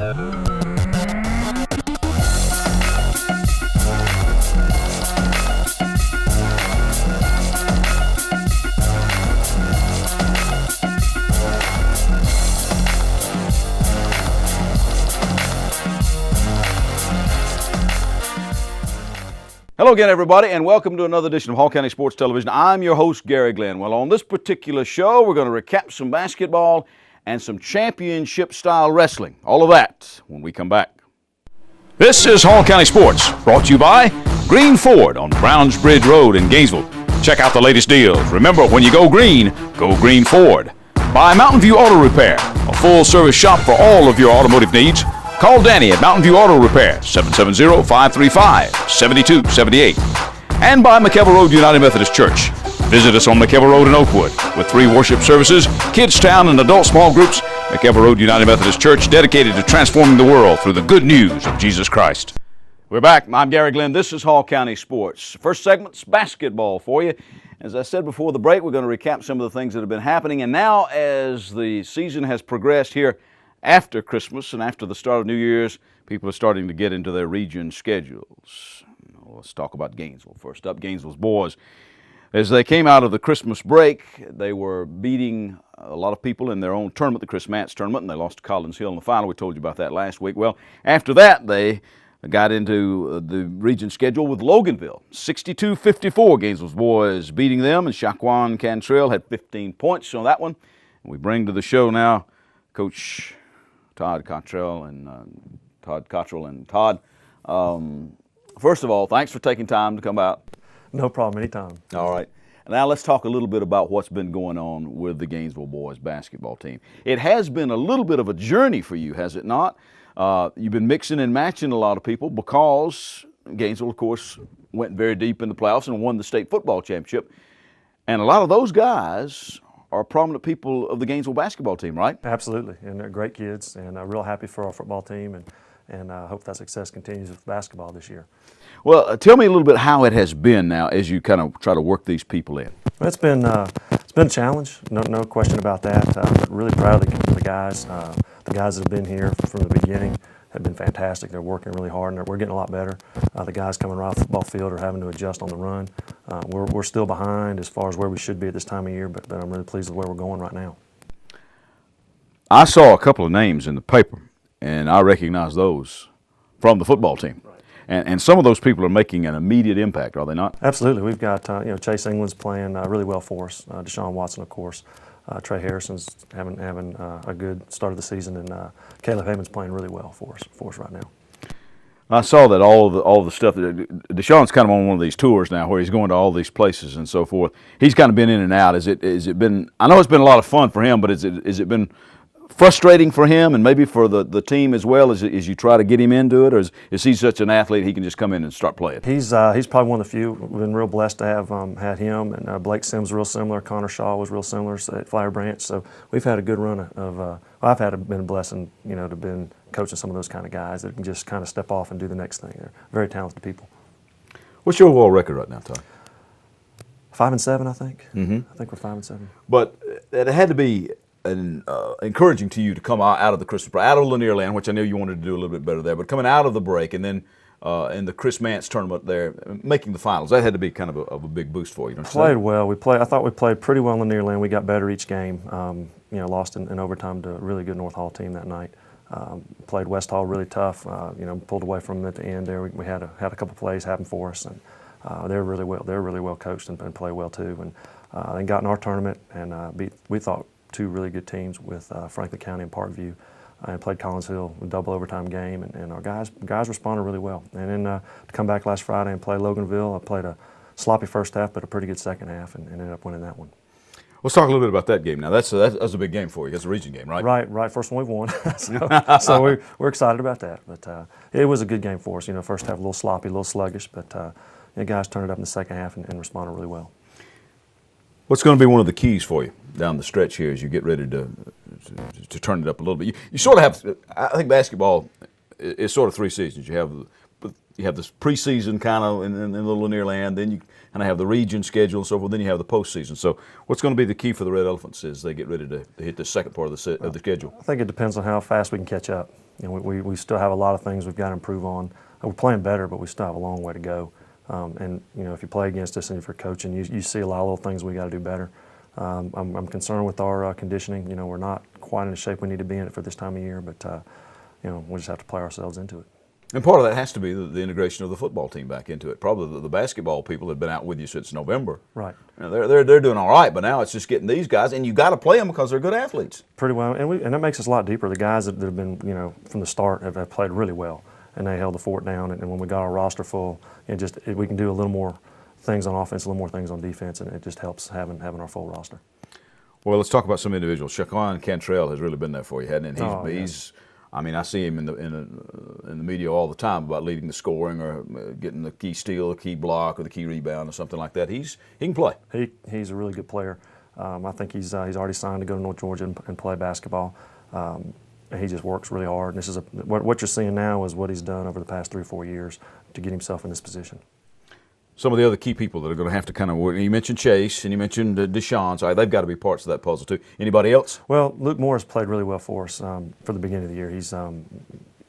Hello again, everybody, and welcome to another edition of Hall County Sports Television. I'm your host, Gary Glenn. Well, on this particular show, we're going to recap some basketball and some championship-style wrestling. All of that when we come back. This is Hall County Sports, brought to you by Green Ford on Browns Bridge Road in Gainesville. Check out the latest deals. Remember, when you go Green Ford. By Mountain View Auto Repair, a full-service shop for all of your automotive needs. Call Danny at Mountain View Auto Repair, 770-535-7278. And by McKelvey Road United Methodist Church. Visit us on McKelvey Road in Oakwood. With 3 worship services, Kids Town, and adult small groups, McKelvey Road United Methodist Church, dedicated to transforming the world through the good news of Jesus Christ. We're back. I'm Gary Glenn. This is Hall County Sports. First segment's basketball for you. As I said before the break, we're going to recap some of the things that have been happening. And now, as the season has progressed here, after Christmas and after the start of New Year's, people are starting to get into their region schedules. Let's talk about Gainesville. First up, Gainesville's boys. As they came out of the Christmas break, they were beating a lot of people in their own tournament, the Chris Mance tournament, and they lost to Collins Hill in the final. We told you about that last week. Well, after that, they got into the region schedule with Loganville. 62-54, Gainesville's boys beating them, and Shaquan Cantrell had 15 points on that one. And we bring to the show now Coach Todd Cottrell and Todd. First of all, thanks for taking time to come out. No problem, anytime. All right. Now let's talk a little bit about what's been going on with the Gainesville boys basketball team. It has been a little bit of a journey for you, has it not? You've been mixing and matching a lot of people because Gainesville, of course, went very deep in the playoffs and won the state football championship. And a lot of those guys are prominent people of the Gainesville basketball team, right? Absolutely, and they're great kids, and I'm real happy for our football team, and I hope that success continues with basketball this year. Well, tell me a little bit how it has been now as you kind of try to work these people in. Well, it's been a challenge, no question about that. But really proud of the guys. The guys that have been here from the beginning have been fantastic. They're working really hard, and we're getting a lot better. The guys coming right off the football field are having to adjust on the run. We're still behind as far as where we should be at this time of year, but I'm really pleased with where we're going right now. I saw a couple of names in the paper, and I recognize those from the football team. Right. And some of those people are making an immediate impact, are they not? Absolutely. We've got Chase England's playing really well for us. Deshaun Watson, of course. Trey Harrison's having a good start of the season, and Caleb Hayman's playing really well for us right now. I saw that all the stuff that Deshaun's kind of on one of these tours now, where he's going to all these places and so forth. He's kind of been in and out. Is it been? I know it's been a lot of fun for him, but is it been frustrating for him and maybe for the team as well as you try to get him into it, or is he such an athlete he can just come in and start playing? He's probably one of the few. We've been real blessed to have had him, and Blake Sims real similar. Connor Shaw was real similar at Flower Branch. So we've had a good run of. I've been a blessing, to been coaching some of those kind of guys that can just kind of step off and do the next thing. They're very talented people. What's your overall record right now, Todd? 5-7, I think. Mm-hmm. I think we're 5-7. But it had to be encouraging to you to come out of the Christmas break, out of Lanier Land, which I know you wanted to do a little bit better there, but coming out of the break and then in the Chris Mance tournament there, making the finals, that had to be kind of a big boost for you. Don't you played well. I thought we played pretty well in Lanier Land. We got better each game. Lost in overtime to a really good North Hall team that night. Played West Hall really tough. Pulled away from them at the end there. We had a couple plays happen for us, and they were really well. They were really well coached and played well too. And then got in our tournament and beat. We thought 2 really good teams with Franklin County and Parkview, and played Collins Hill, a double overtime game, and our guys responded really well. And then to come back last Friday and play Loganville, I played a sloppy first half, but a pretty good second half, and ended up winning that one. Let's talk a little bit about that game now. That's a big game for you. That's a region game, right? Right. First one we've won. so we're excited about that. But it was a good game for us. First half a little sloppy, a little sluggish, but the guys turned it up in the second half and responded really well. What's going to be one of the keys for you down the stretch here as you get ready to turn it up a little bit? You sort of have, I think basketball is sort of 3 seasons. You have this preseason kind of in the Lanier Land, then you kind of have the region schedule and so forth, then you have the postseason. So what's going to be the key for the Red Elephants as they get ready to hit the second part of the schedule? I think it depends on how fast we can catch up. we still have a lot of things we've got to improve on. We're playing better, but we still have a long way to go. And if you play against us and if you're coaching, you see a lot of little things we got to do better. I'm concerned with our conditioning. We're not quite in the shape we need to be in it for this time of year, but we just have to play ourselves into it. And part of that has to be the integration of the football team back into it. Probably the basketball people have been out with you since November. Right. They're doing all right, but now it's just getting these guys, and you got to play them because they're good athletes. Pretty well, and that makes us a lot deeper. The guys that have been from the start have played really well, and they held the fort down. And when we got our roster full, we can do a little more things on offense, a little more things on defense, and it just helps having our full roster. Well, let's talk about some individuals. Todd Cottrell has really been there for you, hasn't he? He's I mean, I see him in the media all the time about leading the scoring or getting the key steal, the key block, or the key rebound, or something like that. He can play. He's a really good player. I think he's already signed to go to North Georgia and play basketball. He just works really hard. And this is what you're seeing now is what he's done over the past 3 or 4 years to get himself in this position. Some of the other key people that are going to have to kind of work. You mentioned Chase and you mentioned Deshaun. So they've got to be parts of that puzzle too. Anybody else? Well, Luke Morris played really well for us for the beginning of the year. He's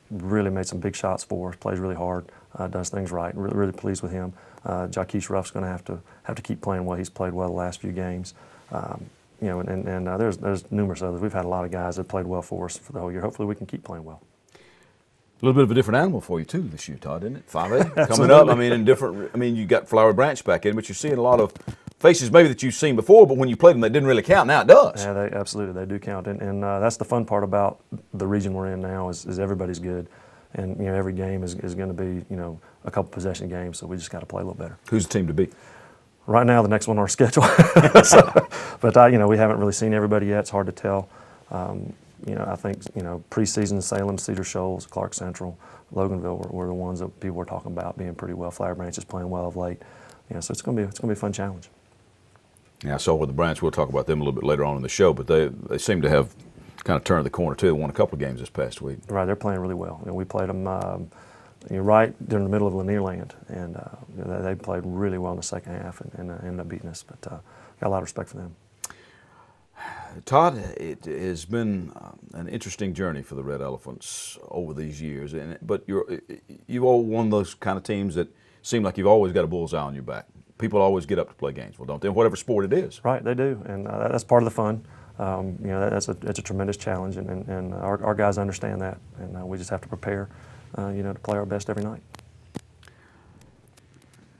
really made some big shots for us. Plays really hard. Does things right. Really pleased with him. Jaquise Ruff's going to have to keep playing well. He's played well the last few games. There's numerous others. We've had a lot of guys that played well for us for the whole year. Hopefully, we can keep playing well. A little bit of a different animal for you too this year, Todd, isn't it? 5A coming up. I mean, you got Flower Branch back in, but you're seeing a lot of faces maybe that you've seen before, but when you played them, they didn't really count. Now it does. Yeah, they do count, and that's the fun part about the region we're in now is everybody's good, and every game is going to be a couple possession games, so we just got to play a little better. Who's the team to beat? Right now, the next one on our schedule, but we haven't really seen everybody yet. It's hard to tell. I think preseason Salem, Cedar Shoals, Clark Central, Loganville were the ones that people were talking about being pretty well. Flower Branch is playing well of late. So it's going to be a fun challenge. Yeah, I saw with the Branch. We'll talk about them a little bit later on in the show, but they seem to have kind of turned the corner too. They won a couple of games this past week. Right, they're playing really well. We played them right during the middle of Lanierland, and they played really well in the second half and ended up beating us. But got a lot of respect for them. Todd, it has been an interesting journey for the Red Elephants over these years, but you've all one of those kind of teams that seem like you've always got a bullseye on your back. People always get up to play games, well, don't they? Whatever sport it is. Right, they do, and that's part of the fun. That's a tremendous challenge, and our guys understand that, and we just have to prepare, to play our best every night.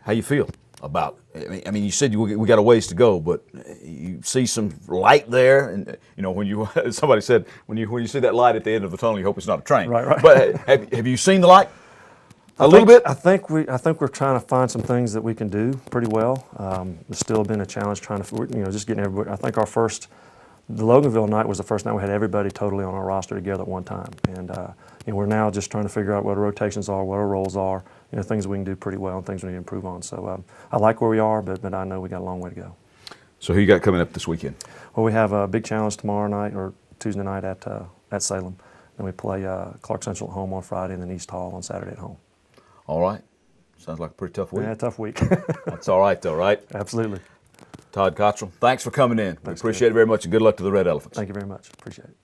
How you feel about? I mean, you said we got a ways to go, but you see some light there, and when somebody said when you see that light at the end of the tunnel, you hope it's not a train. Right. But have you seen the light? A little bit. I think we're trying to find some things that we can do pretty well. It's still been a challenge trying to just getting everybody. I think the Loganville night was the first night we had everybody totally on our roster together at one time, and we're now just trying to figure out what our rotations are, what our roles are, things we can do pretty well and things we need to improve on. So I like where we are, but I know we got a long way to go. So who you got coming up this weekend? Well, we have a big challenge tomorrow night or Tuesday night at Salem. Then we play Clark Central at home on Friday and then East Hall on Saturday at home. All right. Sounds like a pretty tough week. Yeah, tough week. That's all right, though, right? Absolutely. Todd Cottrell, thanks for coming in. We appreciate it very much, and good luck to the Red Elephants. Thank you very much. Appreciate it.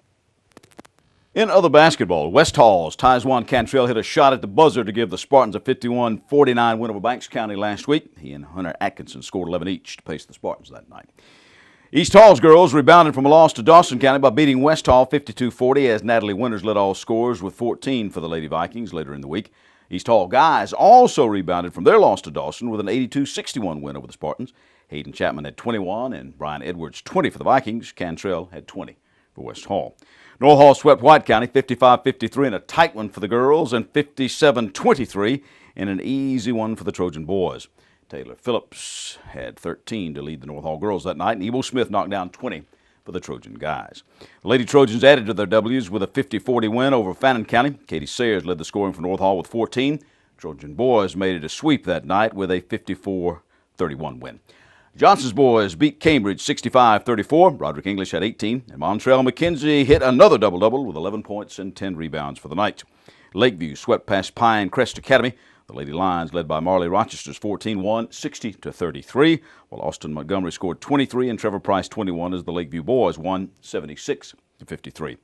In other basketball, West Hall's Todd Cottrell hit a shot at the buzzer to give the Spartans a 51-49 win over Banks County last week. He and Hunter Atkinson scored 11 each to pace the Spartans that night. East Hall's girls rebounded from a loss to Dawson County by beating West Hall 52-40 as Natalie Winters led all scorers with 14 for the Lady Vikings later in the week. East Hall guys also rebounded from their loss to Dawson with an 82-61 win over the Spartans. Hayden Chapman had 21 and Brian Edwards 20 for the Vikings. Cantrell had 20 for West Hall. North Hall swept White County 55-53 in a tight one for the girls and 57-23 in an easy one for the Trojan boys. Taylor Phillips had 13 to lead the North Hall girls that night, and Ebo Smith knocked down 20 for the Trojan guys. The Lady Trojans added to their W's with a 50-40 win over Fannin County. Katie Sayers led the scoring for North Hall with 14. Trojan boys made it a sweep that night with a 54-31 win. Johnson's boys beat Cambridge 65-34. Roderick English had 18, and Montrell McKenzie hit another double-double with 11 points and 10 rebounds for the night. Lakeview swept past Pine Crest Academy. The Lady Lions, led by Marley Rochester's 14, won 60-33, while Austin Montgomery scored 23 and Trevor Price 21 as the Lakeview boys won 76-53.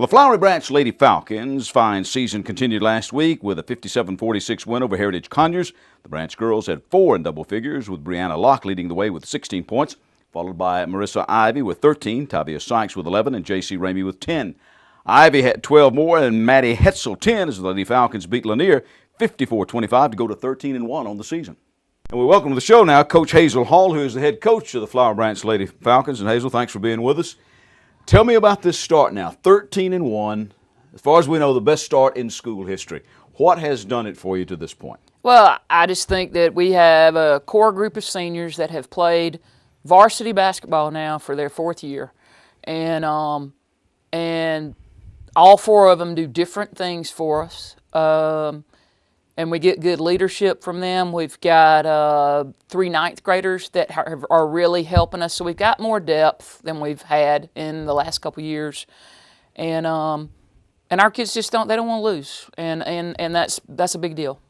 Well, the Flowery Branch Lady Falcons' fine season continued last week with a 57-46 win over Heritage Conyers. The Branch girls had 4 in double figures, with Brianna Locke leading the way with 16 points, followed by Marissa Ivy with 13, Tavia Sykes with 11, and J.C. Ramey with 10. Ivy had 12 more, and Maddie Hetzel 10 as the Lady Falcons beat Lanier 54-25 to go to 13-1 on the season. And we welcome to the show now Coach Hazel Hall, who is the head coach of the Flowery Branch Lady Falcons. And Hazel, thanks for being with us. Tell me about this start now, 13-1. As far as we know, the best start in school history. What has done it for you to this point? Well, I just think that we have a core group of seniors that have played varsity basketball now for their 4th year, and all 4 of them do different things for us, and we get good leadership from them. We've got 3 9th graders that are really helping us, so we've got more depth than we've had in the last couple years, and our kids just don't want to lose, and that's a big deal.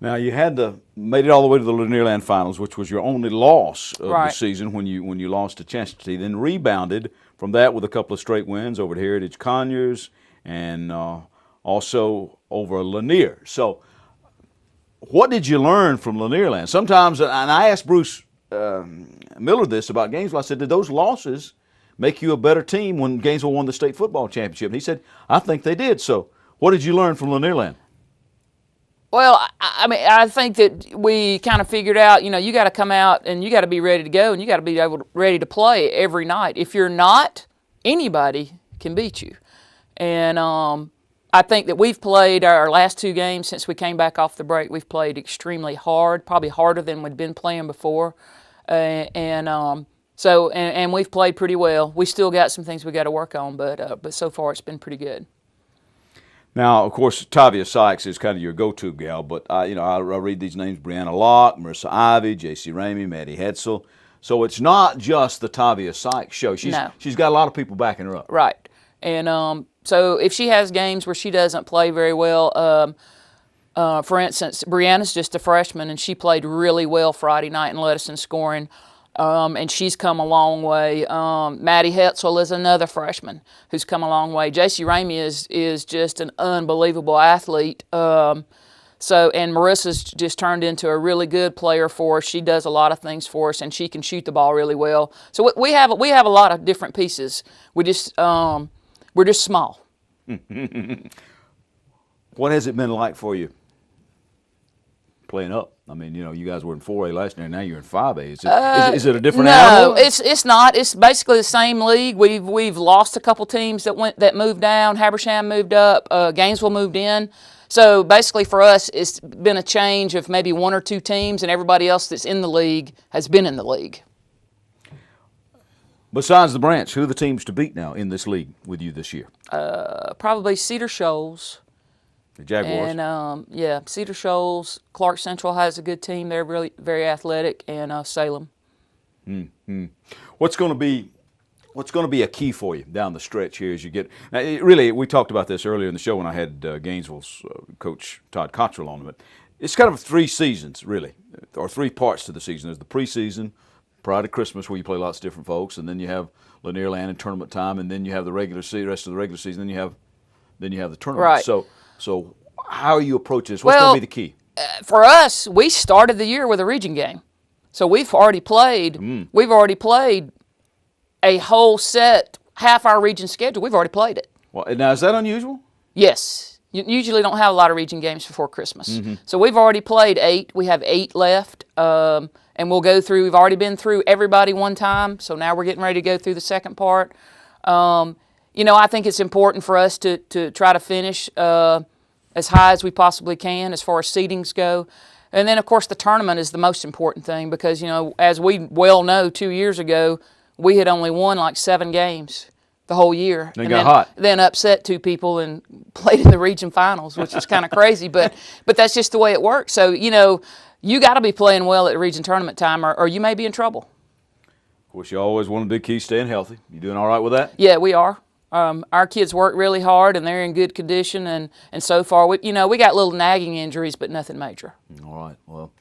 Now, you made it all the way to the Lanierland Finals, which was your only loss of the season when you lost to Chastity, then rebounded from that with a couple of straight wins over Heritage Conyers and also over Lanier. So what did you learn from Lanierland? Sometimes, and I asked Bruce Miller this about Gainesville, I said, did those losses make you a better team when Gainesville won the state football championship? And he said, I think they did. So what did you learn from Lanierland? Well, I think that we kind of figured out, you got to come out and you got to be ready to go and you got to be ready to play every night. If you're not, anybody can beat you. And I think that we've played our last 2 games since we came back off the break. We've played extremely hard, probably harder than we'd been playing before. And we've played pretty well. We still got some things we got to work on, but so far it's been pretty good. Now, of course, Tavia Sykes is kind of your go-to gal, but I read these names: Brianna Locke, Marissa Ivy, J.C. Ramey, Maddie Hetzel. So it's not just the Tavia Sykes show. She's got a lot of people backing her up. Right. And so if she has games where she doesn't play very well, for instance, Brianna's just a freshman, and she played really well Friday night and led us in scoring. And she's come a long way. Maddie Hetzel is another freshman who's come a long way. J.C. Ramey is just an unbelievable athlete. And Marissa's just turned into a really good player for us. She does a lot of things for us, and she can shoot the ball really well. So we have a lot of different pieces. We're just small. What has it been like for you playing up? I mean, you guys were in 4A last year, and now you're in 5A. Is it a different animal? No, it's not. It's basically the same league. We've lost a couple teams that moved down. Habersham moved up. Gainesville moved in. So basically for us, it's been a change of maybe 1 or 2 teams, and everybody else that's in the league has been in the league. Besides the Branch, who are the teams to beat now in this league with you this year? Probably Cedar Shoals. The Jaguars. And Cedar Shoals, Clark Central has a good team. They're really very athletic, and Salem. Mm-hmm. What's going to be a key for you down the stretch here as you get? Now, really, we talked about this earlier in the show when I had Gainesville's coach Todd Cottrell on, but it's kind of 3 seasons really, or 3 parts to the season. There's the preseason prior to Christmas where you play lots of different folks, and then you have Lanierland and tournament time, and then you have the rest of the regular season. Then you have the tournament. Right. So how are you approaching this? What's going to be the key? For us, we started the year with a region game. So we've already played a whole set, half our region schedule. We've already played it. Well, now, is that unusual? Yes. You usually don't have a lot of region games before Christmas. Mm-hmm. So we've already played 8. We have 8 left. And we'll go through, we've already been through everybody one time. So now we're getting ready to go through the second part. I think it's important for us to try to finish as high as we possibly can as far as seedings go. And then, of course, the tournament is the most important thing because, as we well know, 2 years ago, we had only won like 7 games the whole year. Then upset 2 people and played in the region finals, which is kind of crazy, but that's just the way it works. So, you got to be playing well at the region tournament time or you may be in trouble. Of course, you always want a big key staying healthy. You doing all right with that? Yeah, we are. Our kids work really hard, and they're in good condition, and so far, we got little nagging injuries, but nothing major. All right. Well,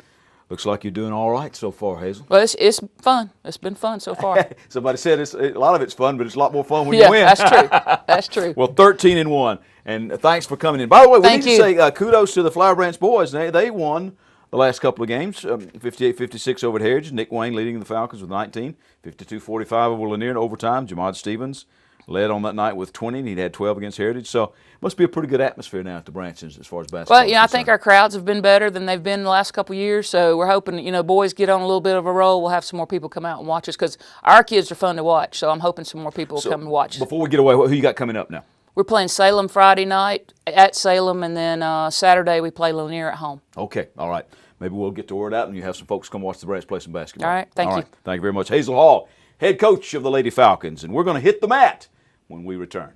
Looks like you're doing all right so far, Hazel. Well, it's fun. It's been fun so far. Somebody said a lot of it's fun, but it's a lot more fun when Yeah, you win. that's true. That's true. Well, 13-1, and thanks for coming in. By the way, we Thank need to you. say kudos to the Flower Branch boys. They won the last couple of games, 58-56 over at Heritage. Nick Wayne leading the Falcons with 19, 52-45 over Lanier in overtime. Jamad Stevens led on that night with 20, and he'd had 12 against Heritage. So it must be a pretty good atmosphere now at the branches as far as basketball Well, is I concerned. think our crowds have been better than they've been the last couple of years. So we're hoping, boys get on a little bit of a roll. We'll have some more people come out and watch us because our kids are fun to watch. So I'm hoping some more people will come and watch. Before we get away, who you got coming up now? We're playing Salem Friday night at Salem, and then Saturday we play Lanier at home. Okay, all right. Maybe we'll get the word out and you have some folks come watch the Branch play some basketball. All right, thank you. Thank you very much. Hazel Hall, head coach of the Lady Falcons, and we're going to hit the mat when we return.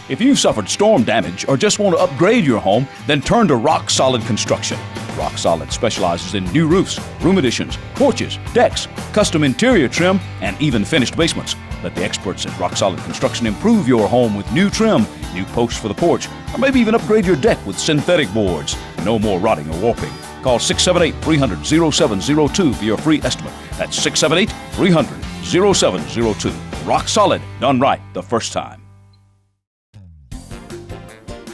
If you've suffered storm damage or just want to upgrade your home, then turn to Rock Solid Construction. Rock Solid specializes in new roofs, room additions, porches, decks, custom interior trim, and even finished basements. Let the experts at Rock Solid Construction improve your home with new trim, new posts for the porch, or maybe even upgrade your deck with synthetic boards. No more rotting or warping. Call 678-300-0702 for your free estimate. That's 678-300-0702. Rock Solid, done right the first time.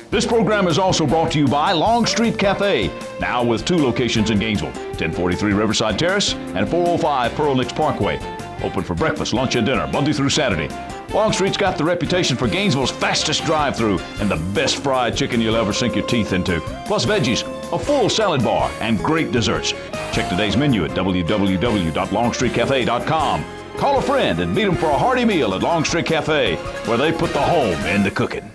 This program is also brought to you by Long Street Cafe, now with 2 locations in Gainesville, 1043 Riverside Terrace and 405 Pearl Nicks Parkway. Open for breakfast, lunch, and dinner, Monday through Saturday. Long Street's got the reputation for Gainesville's fastest drive-thru and the best fried chicken you'll ever sink your teeth into, plus veggies, a full salad bar, and great desserts. Check today's menu at www.longstreetcafe.com. Call a friend and meet them for a hearty meal at Long Street Cafe, where they put the home into cooking.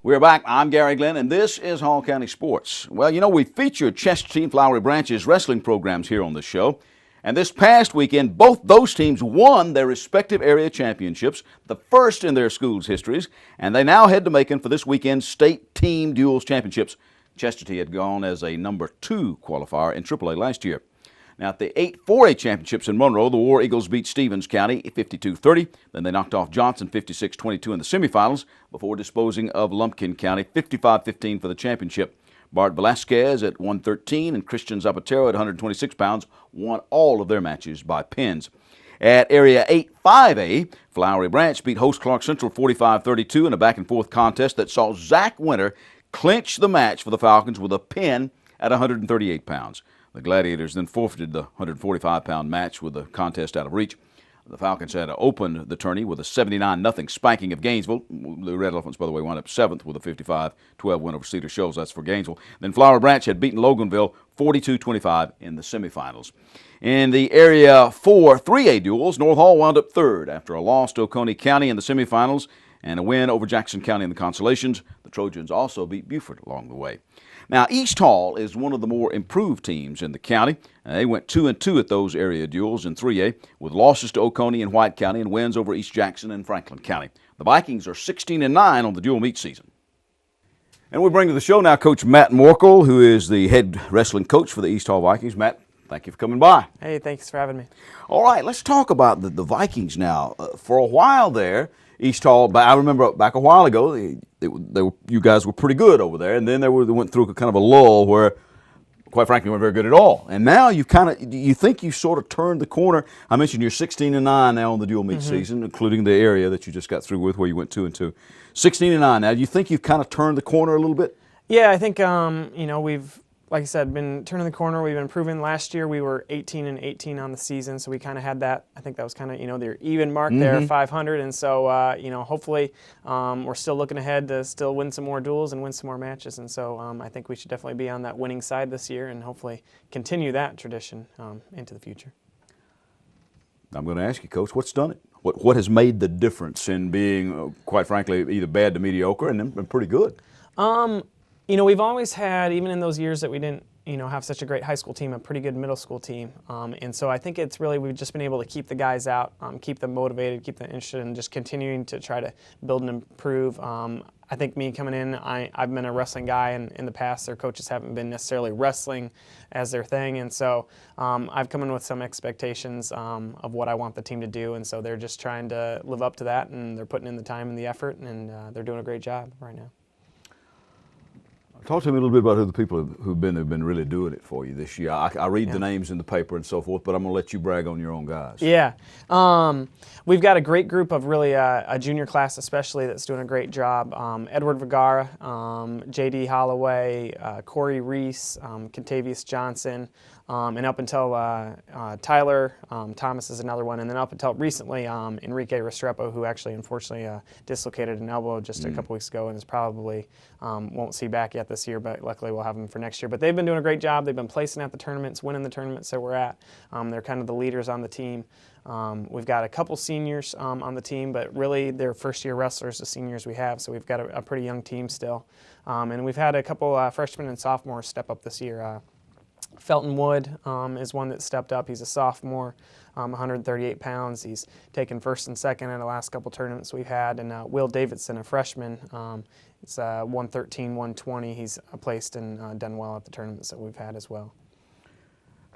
We're back. I'm Gary Glenn, and this is Hall County Sports. Well, we featured Chesterton Flowery Branch's wrestling programs here on the show. And this past weekend, both those teams won their respective area championships, the first in their schools' histories, and they now head to Macon for this weekend's state team duels championships. Chesterton had gone as a number 2 qualifier in AAA last year. Now, at the 8 4A championships in Monroe, the War Eagles beat Stevens County 52-30. Then they knocked off Johnson 56-22 in the semifinals before disposing of Lumpkin County 55-15 for the championship. Bart Velasquez at 113 and Christian Zapatero at 126 pounds won all of their matches by pins. At Area 8 5A, Flowery Branch beat host Clark Central 45-32 in a back-and-forth contest that saw Zach Winter clinch the match for the Falcons with a pin at 138 pounds. The Gladiators then forfeited the 145-pound match with the contest out of reach. The Falcons had opened the tourney with a 79-0 spanking of Gainesville. The Red Elephants, by the way, wound up 7th with a 55-12 win over Cedar Shoals. That's for Gainesville. Then Flowery Branch had beaten Loganville 42-25 in the semifinals. In the Area 4 3A duels, North Hall wound up 3rd after a loss to Oconee County in the semifinals and a win over Jackson County in the consolations. The Trojans also beat Beaufort along the way. Now, East Hall is one of the more improved teams in the county. They went 2-2 at those area duels in 3A with losses to Oconee and White County and wins over East Jackson and Franklin County. The Vikings are 16-9 on the dual meet season. And we bring to the show now Coach Matt Morkel, who is the head wrestling coach for the East Hall Vikings. Matt, thank you for coming by. Hey, thanks for having me. All right, let's talk about the Vikings now. For a while there, East Hall, I remember back a while ago, you guys were pretty good over there, and then they went through kind of a lull where, quite frankly, weren't very good at all. And now you think you sort of turned the corner. I mentioned you're 16-9 now on the dual meet season, including the area that you just got through with where you went 2-2. 16-9 now. Do you think you've kind of turned the corner a little bit? Yeah, I think we've, like I said, been turning the corner. We've been improving. Last year we were 18-18 on the season, so we kind of had that. I think that was kind of their even mark there, 500. And so hopefully we're still looking ahead to still win some more duels and win some more matches. And so I think we should definitely be on that winning side this year and hopefully continue that tradition into the future. I'm going to ask you, Coach, what's done it? What has made the difference in being, quite frankly, either bad to mediocre and then pretty good? We've always had, even in those years that we didn't, have such a great high school team, a pretty good middle school team. And so I think it's really, we've just been able to keep the guys out, keep them motivated, keep them interested, and just continuing to try to build and improve. I think me coming in, I've been a wrestling guy, and in the past their coaches haven't been necessarily wrestling as their thing. And so I've come in with some expectations of what I want the team to do. And so they're just trying to live up to that, and they're putting in the time and the effort, and they're doing a great job right now. Talk to me a little bit about who the people who've been really doing it for you this year. I read the names in the paper and so forth, but I'm going to let you brag on your own guys. Yeah. We've got a great group of really a junior class especially that's doing a great job. Edward Vergara, J.D. Holloway, Corey Reese, Contavious Johnson, and up until Tyler Thomas is another one, and then up until recently Enrique Restrepo, who actually unfortunately dislocated an elbow just a couple weeks ago and is probably won't see back yet this year, but luckily we'll have him for next year. But they've been doing a great job. They've been placing at the tournaments, winning the tournaments that we're at. They're kind of the leaders on the team. We've got a couple seniors on the team, but really they're first-year wrestlers, the seniors we have, so we've got a pretty young team still. And we've had a couple freshmen and sophomores step up this year. Felton Wood is one that stepped up. He's a sophomore, 138 pounds. He's taken first and second in the last couple tournaments we've had. And Will Davidson, a freshman, it's 113, 120. He's placed and done well at the tournaments that we've had as well.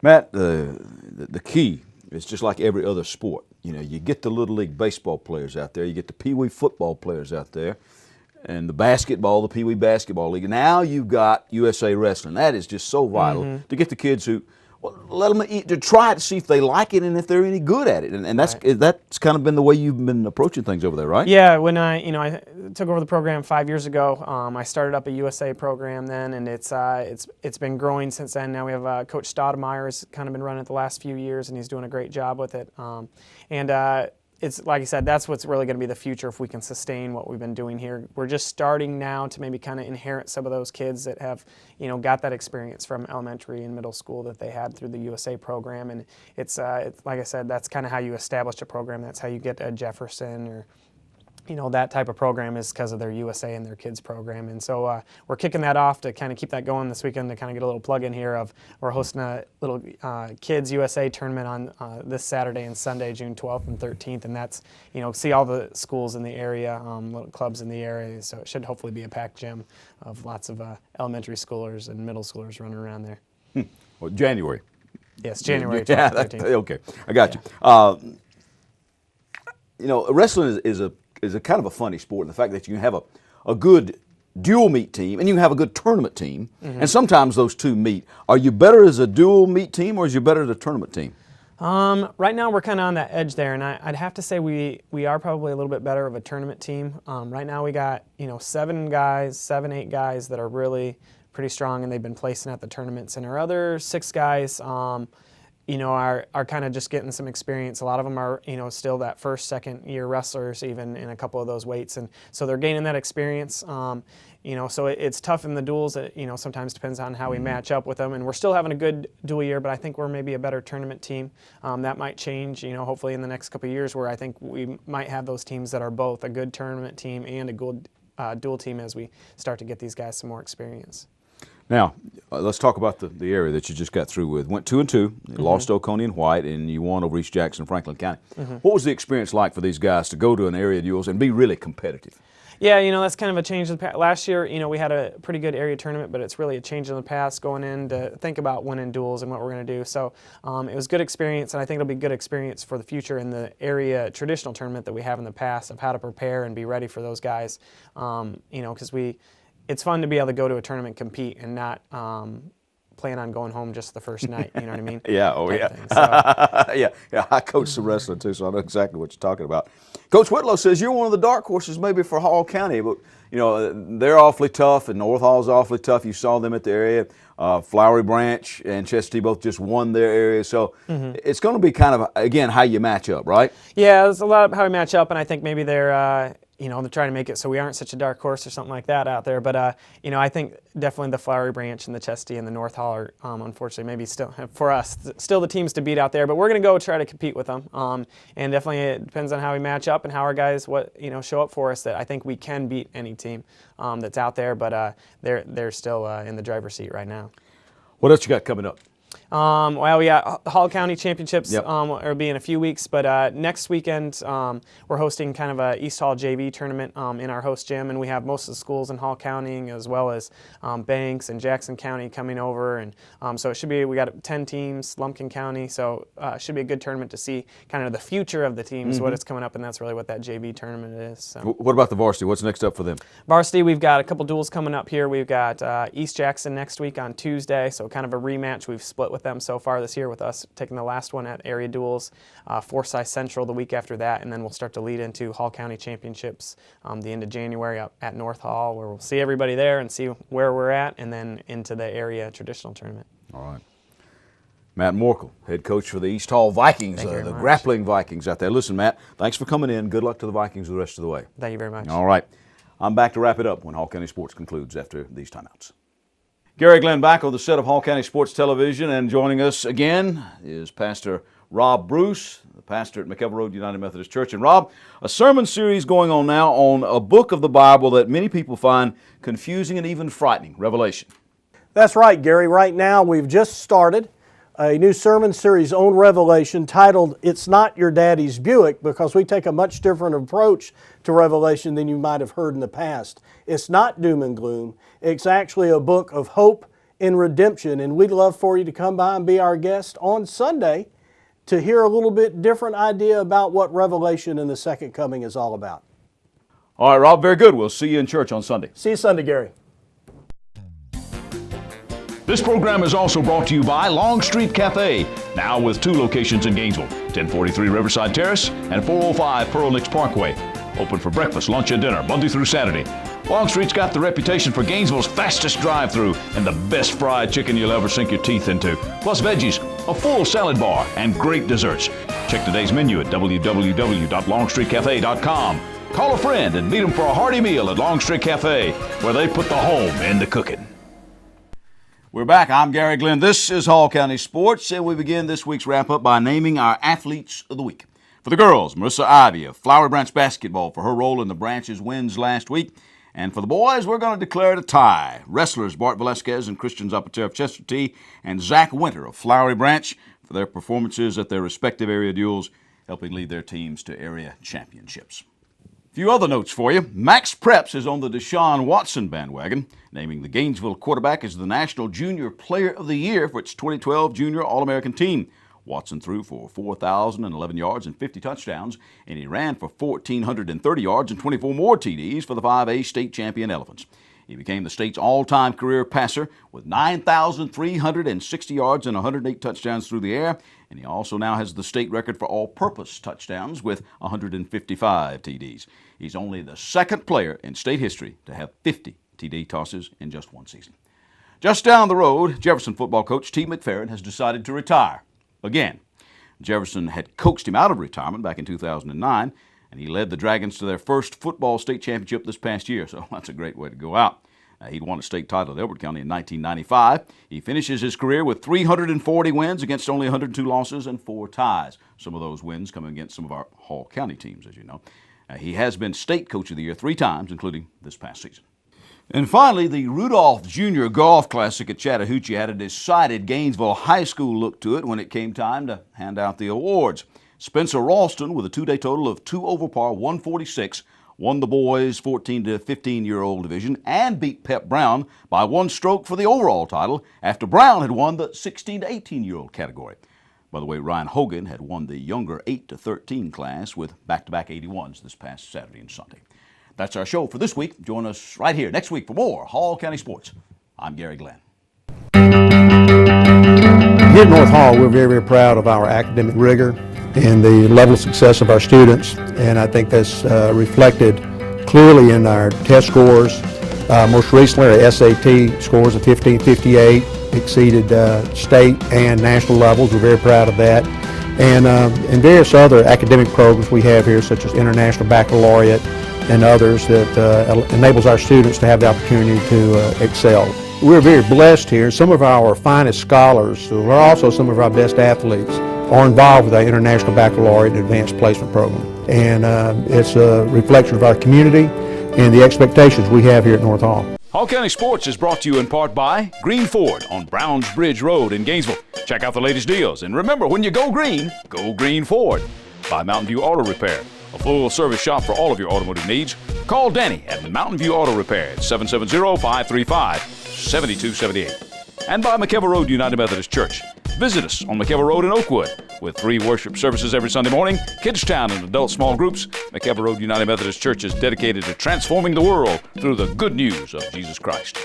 Matt, the key is just like every other sport. You know, you get the Little League baseball players out there, you get the Pee Wee football players out there, and the basketball, the Pee Wee Basketball League. Now you've got USA Wrestling. That is just so vital to get the kids who, well, let them to try it to see if they like it and if they're any good at it. And that's kind of been the way you've been approaching things over there, right? Yeah, when I took over the program 5 years ago, I started up a USA program then, and it's been growing since then. Now we have Coach Stoudemire has kind of been running it the last few years, and he's doing a great job with it. It's like I said, that's what's really going to be the future if we can sustain what we've been doing here. We're just starting now to maybe kind of inherit some of those kids that have, got that experience from elementary and middle school that they had through the USA program. And it's like I said, that's kind of how you establish a program. That's how you get a Jefferson or, that type of program is because of their USA and their kids program. And so we're kicking that off to kind of keep that going this weekend to kind of get a little plug in here of we're hosting a little kids USA tournament on this Saturday and Sunday, June 12th and 13th. And that's, see all the schools in the area, little clubs in the area. So it should hopefully be a packed gym of lots of elementary schoolers and middle schoolers running around there. Well, January. Yes, January 12th and 13th. Okay, I got you. Wrestling is a kind of a funny sport in the fact that you can have a good dual meet team and you can have a good tournament team, and sometimes those two meet. Are you better as a dual meet team or is you better as a tournament team? Right now we're kind of on that edge there, and I'd have to say we are probably a little bit better of a tournament team. Right now we got 7, 8 guys that are really pretty strong, and they've been placing at the tournaments, and our other 6 guys are kind of just getting some experience. A lot of them are, still that first, second year wrestlers, even in a couple of those weights. And so they're gaining that experience. So it's tough in the duels. It, sometimes depends on how we match up with them. And we're still having a good dual year, but I think we're maybe a better tournament team. That might change, hopefully in the next couple of years, where I think we might have those teams that are both a good tournament team and a good dual team as we start to get these guys some more experience. Now, let's talk about the area that you just got through with. Went 2-2, lost to Oconee and White, and you won over East Jackson, Franklin County. What was the experience like for these guys to go to an area duels and be really competitive? Yeah, that's kind of a change in the past. Last year, we had a pretty good area tournament, but it's really a change in the past going in to think about winning duels and what we're going to do. So it was good experience, and I think it'll be good experience for the future in the area traditional tournament that we have in the past of how to prepare and be ready for those guys. Because it's fun to be able to go to a tournament, compete, and not plan on going home just the first night. You know what I mean? Yeah. Oh, yeah. So, yeah. I coach some wrestling too, so I know exactly what you're talking about. Coach Whitlow says you're one of the dark horses maybe for Hall County, but they're awfully tough, and North Hall's awfully tough. You saw them at the area. Flowery Branch and Chestatee both just won their area, so it's going to be kind of again how you match up, right? Yeah, there's a lot of how we match up, and I think maybe they're they're trying to make it so we aren't such a dark horse or something like that out there. But, I think definitely the Flowery Branch and the Chestatee and the North Hall are, unfortunately, maybe still, for us, still the teams to beat out there. But we're going to go try to compete with them. And definitely it depends on how we match up and how our guys show up for us, that I think we can beat any team that's out there. But they're still in the driver's seat right now. What else you got coming up? Well, yeah, Hall County Championships Yep. will be in a few weeks, but next weekend we're hosting kind of a East Hall JV tournament in our host gym, and we have most of the schools in Hall County as well as Banks and Jackson County coming over, and so it should be, we got 10 teams, Lumpkin County, so it should be a good tournament to see kind of the future of the teams, what is coming up, and that's really what that JV tournament is. So. What about the varsity? What's next up for them? Varsity, we've got a couple duels coming up here. We've got East Jackson next week on Tuesday, so kind of a rematch. We've split with them so far this year, with us taking the last one at area duels. Forsyth Central the week after that, and then we'll start to lead into Hall County Championships the end of January up at North Hall, where we'll see everybody there and see where we're at, and then into the area traditional tournament. All right. Matt Morkel, head coach for the East Hall Vikings, Thank you very the much. grappling Vikings out there. Listen, Matt, thanks for coming in. Good luck to the Vikings the rest of the way. Thank you very much. All right. I'm back to wrap it up when Hall County Sports concludes after these timeouts. Gary Glenn back on the set of Hall County Sports Television, and joining us again is Pastor Rob Bruce, the pastor at McKelvey Road United Methodist Church. And Rob, a sermon series going on now on a book of the Bible that many people find confusing and even frightening, Revelation. That's right, Gary. Right now we've just started a new sermon series on Revelation titled It's Not Your Daddy's Buick, because we take a much different approach to Revelation than you might have heard in the past. It's not doom and gloom. It's actually a book of hope and redemption, and we'd love for you to come by and be our guest on Sunday to hear a little bit different idea about what Revelation and the second coming is all about. All right, Rob, very good. We'll see you in church on Sunday. See you Sunday, Gary. This program is also brought to you by Long Street Cafe, now with 2 locations in Gainesville, 1043 Riverside Terrace and 405 Pearl Nicks Parkway. Open for breakfast, lunch, and dinner, Monday through Saturday. Longstreet's got the reputation for Gainesville's fastest drive-thru and the best fried chicken you'll ever sink your teeth into, plus veggies, a full salad bar, and great desserts. Check today's menu at www.longstreetcafe.com. Call a friend and meet them for a hearty meal at Longstreet Cafe, where they put the home in the cooking. We're back. I'm Gary Glenn. This is Hall County Sports, and we begin this week's wrap-up by naming our Athletes of the Week. For the girls, Marissa Ivy of Flowery Branch Basketball for her role in the Branch's wins last week. And for the boys, we're going to declare it a tie. Wrestlers Bart Velasquez and Christian Zapater of Chester T and Zach Winter of Flowery Branch for their performances at their respective area duels, helping lead their teams to area championships. A few other notes for you. Max Preps is on the Deshaun Watson bandwagon, naming the Gainesville quarterback as the National Junior Player of the Year for its 2012 Junior All-American team. Watson threw for 4,011 yards and 50 touchdowns, and he ran for 1,430 yards and 24 more TDs for the 5A state champion Elephants. He became the state's all-time career passer with 9,360 yards and 108 touchdowns through the air, and he also now has the state record for all-purpose touchdowns with 155 TDs. He's only the second player in state history to have 50 TD tosses in just one season. Just down the road, Jefferson football coach T. McFerrin has decided to retire. Again, Jefferson had coaxed him out of retirement back in 2009, and he led the Dragons to their first football state championship this past year, so that's a great way to go out. He'd won a state title at Elbert County in 1995. He finishes his career with 340 wins against only 102 losses and 4 ties. Some of those wins coming against some of our Hall County teams, as you know. He has been state coach of the year 3 times, including this past season. And finally, the Rudolph Junior Golf Classic at Chattahoochee had a decided Gainesville High School look to it when it came time to hand out the awards. Spencer Ralston, with a 2-day total of 2 over par 146, won the boys 14 to 15-year-old division and beat Pep Brown by 1 stroke for the overall title after Brown had won the 16 to 18-year-old category. By the way, Ryan Hogan had won the younger 8 to 13 class with back-to-back 81s this past Saturday and Sunday. That's our show for this week. Join us right here next week for more Hall County Sports. I'm Gary Glenn. Here at North Hall, we're very, very proud of our academic rigor and the level of success of our students, and I think that's reflected clearly in our test scores. Most recently, our SAT scores of 1558 exceeded state and national levels. We're very proud of that. And various other academic programs we have here, such as International Baccalaureate and others, that enables our students to have the opportunity to excel. We're very blessed here. Some of our finest scholars, who are also some of our best athletes, are involved with our International Baccalaureate and Advanced Placement Program. And it's a reflection of our community and the expectations we have here at North Hall. Hall County Sports is brought to you in part by Green Ford on Browns Bridge Road in Gainesville. Check out the latest deals. And remember, when you go Green Ford. By Mountain View Auto Repair, a full-service shop for all of your automotive needs. Call Danny at Mountain View Auto Repair at 770-535-7278. And by McKelvey Road United Methodist Church. Visit us on McKelvey Road in Oakwood. With 3 worship services every Sunday morning, Kids Town and adult small groups, McKelvey Road United Methodist Church is dedicated to transforming the world through the good news of Jesus Christ.